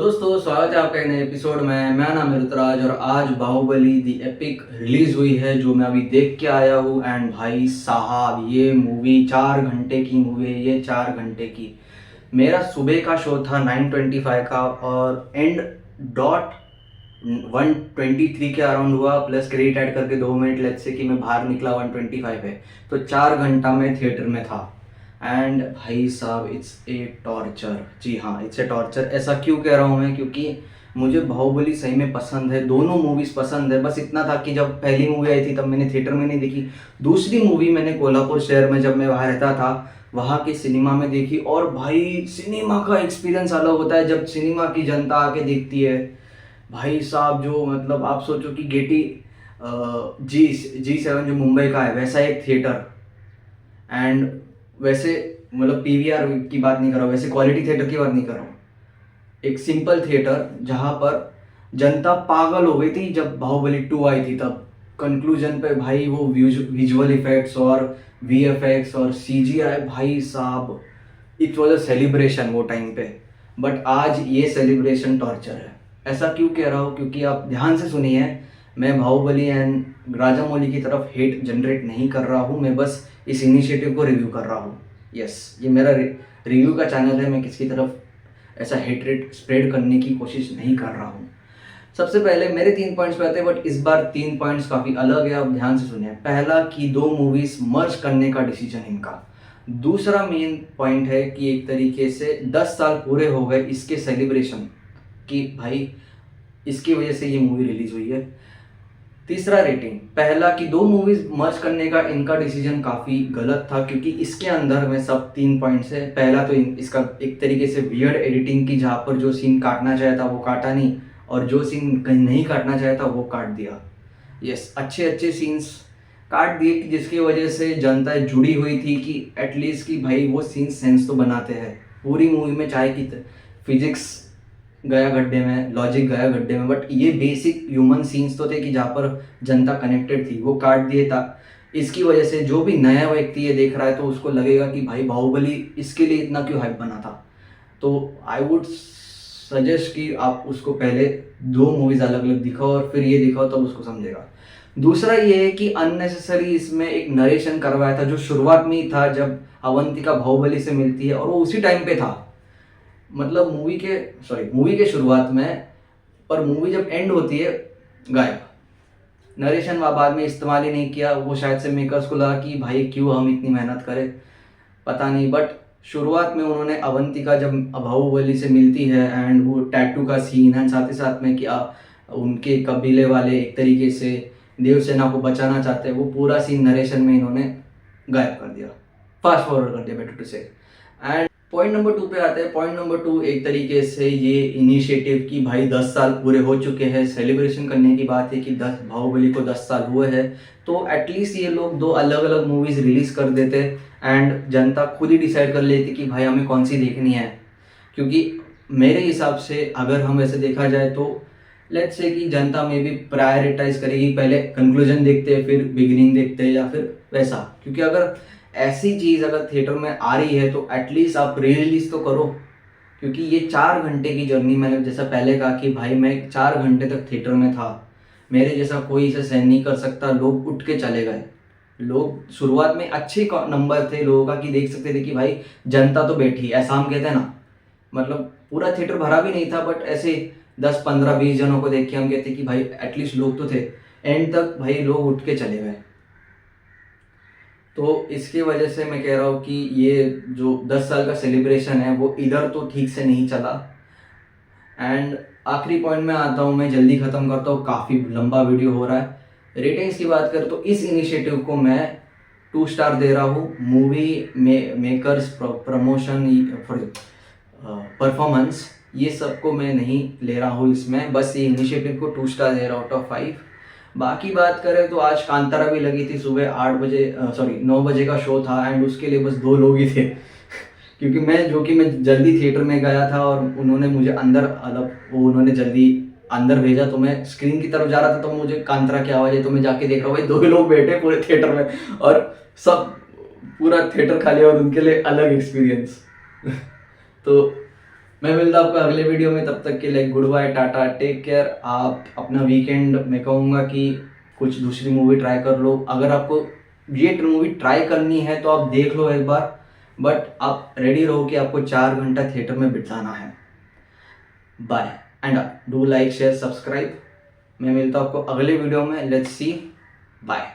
दोस्तों स्वागत है आपका एक नए एपिसोड में। मैं नाम है ऋतुराज और आज बाहुबली दी एपिक रिलीज हुई है जो मैं अभी देख के आया हूँ। एंड भाई साहब ये मूवी 4 घंटे की मूवी है। ये 4 घंटे की मेरा सुबह का शो था 9:25 का और एंड डॉट 1:23 के अराउंड हुआ, प्लस क्रेडिट ऐड करके 2 मिनट लेट से कि मैं बाहर निकला 1:25 पे। तो 4 घंटा मैं थिएटर में था। एंड भाई साहब इट्स ए टॉर्चर। जी हाँ, इट्स ए टॉर्चर। ऐसा क्यों कह रहा हूँ मैं? क्योंकि मुझे बाहुबली सही में पसंद है, दोनों मूवीज़ पसंद है। बस इतना था कि जब पहली मूवी आई थी तब मैंने थिएटर में नहीं देखी। दूसरी मूवी मैंने कोल्हापुर शहर में जब मैं वहाँ रहता था वहाँ के सिनेमा में देखी। और भाई सिनेमा का एक्सपीरियंस अलग होता है जब सिनेमा की जनता आके देखती है। भाई साहब जो मतलब आप सोचो कि गेटी G7 जो मुंबई का है वैसा एक थिएटर। एंड वैसे मतलब पीवीआर की बात नहीं कर रहा हूँ, वैसे क्वालिटी थिएटर की बात नहीं कर रहा हूँ। एक सिंपल थिएटर जहाँ पर जनता पागल हो गई थी जब बाहुबली 2 आई थी। तब कंक्लूजन पे भाई वो विजुअल इफेक्ट्स और वीएफएक्स और सीजीआई, भाई साहब इट वॉज अ सेलिब्रेशन वो टाइम पे। बट आज ये सेलिब्रेशन टॉर्चर है। ऐसा क्यों कह रहा हूँ? क्योंकि आप ध्यान से सुनिए, मैं बाहुबली एंड राजामौली की तरफ हेट जनरेट नहीं कर रहा हूँ, मैं बस इस इनिशिएटिव को रिव्यू कर रहा हूँ। यस, ये मेरा रिव्यू का चैनल है, मैं किसी तरफ ऐसा हेटरेट स्प्रेड करने की कोशिश नहीं कर रहा हूँ। सबसे पहले मेरे 3 पॉइंट्स पे आते हैं, बट इस बार 3 पॉइंट्स काफ़ी अलग है। आप ध्यान से सुनिए। पहला कि 2 मूवीज मर्ज करने का डिसीजन इनका। दूसरा मेन पॉइंट है कि एक तरीके से 10 साल पूरे हो गए इसके सेलिब्रेशन कि भाई इसकी वजह से ये मूवी रिलीज हुई है। तीसरा रेटिंग। पहला कि 2 मूवीज मर्ज करने का इनका डिसीजन काफ़ी गलत था क्योंकि इसके अंदर में सब 3 पॉइंट्स है। पहला तो इसका एक तरीके से वियर्ड एडिटिंग की, जहाँ पर जो सीन काटना चाहे था वो काटा नहीं और जो सीन कहीं नहीं काटना चाहे था वो काट दिया। यस, अच्छे अच्छे सीन्स काट दिए कि जिसकी वजह से जनता जुड़ी हुई थी कि एटलीस्ट कि भाई वो सीन सेंस तो बनाते हैं। पूरी मूवी में चाहे कि फिजिक्स गया गड्ढे में, लॉजिक गया गड्ढे में, बट ये बेसिक ह्यूमन सीन्स तो थे कि जहाँ पर जनता कनेक्टेड थी, वो काट दिए था। इसकी वजह से जो भी नया व्यक्ति ये देख रहा है तो उसको लगेगा कि भाई बाहुबली इसके लिए इतना क्यों हाइप बना था। तो आई वुड सजेस्ट कि आप उसको पहले 2 मूवीज अलग अलग दिखाओ और फिर ये दिखाओ तब उसको समझेगा। दूसरा ये है कि अननेसेसरी इसमें एक नरेशन करवाया था जो शुरुआत में ही था, जब अवंतिका बाहुबली से मिलती है और वो उसी टाइम पे था। मतलब मूवी के शुरुआत में, पर मूवी जब एंड होती है गायब। नरेशन बाद में इस्तेमाल ही नहीं किया। वो शायद से मेकर्स को लगा कि भाई क्यों हम इतनी मेहनत करें, पता नहीं। बट शुरुआत में उन्होंने अवंतिका जब बाहुबली से मिलती है एंड वो टैटू का सीन है, साथ ही साथ में कि उनके कबीले वाले एक तरीके से देवसेना को बचाना चाहते हैं, वो पूरा सीन नरेशन में इन्होंने गायब कर दिया, फास्ट फॉरवर्ड कर दिया, बेटर टू से। एंड पॉइंट नंबर 2 पे आते हैं। पॉइंट नंबर 2 एक तरीके से ये इनिशिएटिव कि भाई 10 साल पूरे हो चुके हैं, सेलिब्रेशन करने की बात है कि 10 बाहुबली को 10 साल हुए हैं, तो एटलीस्ट ये लोग 2 अलग अलग मूवीज रिलीज कर देते एंड जनता खुद ही डिसाइड कर लेती कि भाई हमें कौन सी देखनी है। क्योंकि मेरे हिसाब से अगर हम ऐसे देखा जाए तो लेट्स से कि जनता में भी प्रायोरिटाइज करेगी, पहले कंक्लूजन देखते हैं फिर बिगिनिंग देखते हैं या फिर वैसा। क्योंकि अगर ऐसी चीज़ अगर थिएटर में आ रही है तो एटलीस्ट आप री रिलीज तो करो। क्योंकि ये 4 घंटे की जर्नी, मैंने जैसा पहले कहा कि भाई मैं 4 घंटे तक थिएटर में था, मेरे जैसा कोई इसे सहन नहीं कर सकता। लोग उठ के चले गए। लोग शुरुआत में अच्छे नंबर थे लोगों का कि देख सकते थे कि भाई जनता तो बैठी, ऐसा हम कहते हैं ना, मतलब पूरा थिएटर भरा भी नहीं था बट ऐसे 10 15 20 जनों को देख के हम कहते कि भाई एटलीस्ट लोग तो थे। एंड तक भाई लोग उठ के चले गए। तो इसकी वजह से मैं कह रहा हूँ कि ये जो 10 साल का सेलिब्रेशन है वो इधर तो ठीक से नहीं चला। एंड आखिरी पॉइंट में आता हूँ, मैं जल्दी ख़त्म करता हूँ, काफ़ी लंबा वीडियो हो रहा है। रेटिंग्स की बात करें तो इस इनिशिएटिव को मैं 2 स्टार दे रहा हूँ। मूवी मेकर्स, प्रमोशन, परफॉर्मेंस, ये सबको मैं नहीं ले रहा हूँ इसमें, बस ये इनिशिएटिव को 2 स्टार दे रहा हूँ आउट ऑफ 5। बाकी बात करें तो आज कांतारा भी लगी थी सुबह 9 बजे का शो था एंड उसके लिए बस 2 लोग ही थे क्योंकि मैं जल्दी थिएटर में गया था और उन्होंने मुझे उन्होंने जल्दी अंदर भेजा, तो मैं स्क्रीन की तरफ जा रहा था तो मुझे कांतारा की आवाज़ है तो मैं जाके देख रहा हूँ भाई 2 ही लोग बैठे पूरे थिएटर में और सब पूरा थिएटर खाली और उनके लिए अलग एक्सपीरियंस तो मैं मिलता हूँ आपको अगले वीडियो में, तब तक के लिए goodbye, tata, take care. आप अपना वीकेंड मैं कहूँगा कि कुछ दूसरी मूवी ट्राई कर लो। अगर आपको ये मूवी ट्राई करनी है तो आप देख लो एक बार, बट आप रेडी रहो कि आपको 4 घंटा थिएटर में बिताना है। Bye and do like share subscribe. मैं मिलता हूँ आपको अगले वीडियो में। Let's see, bye.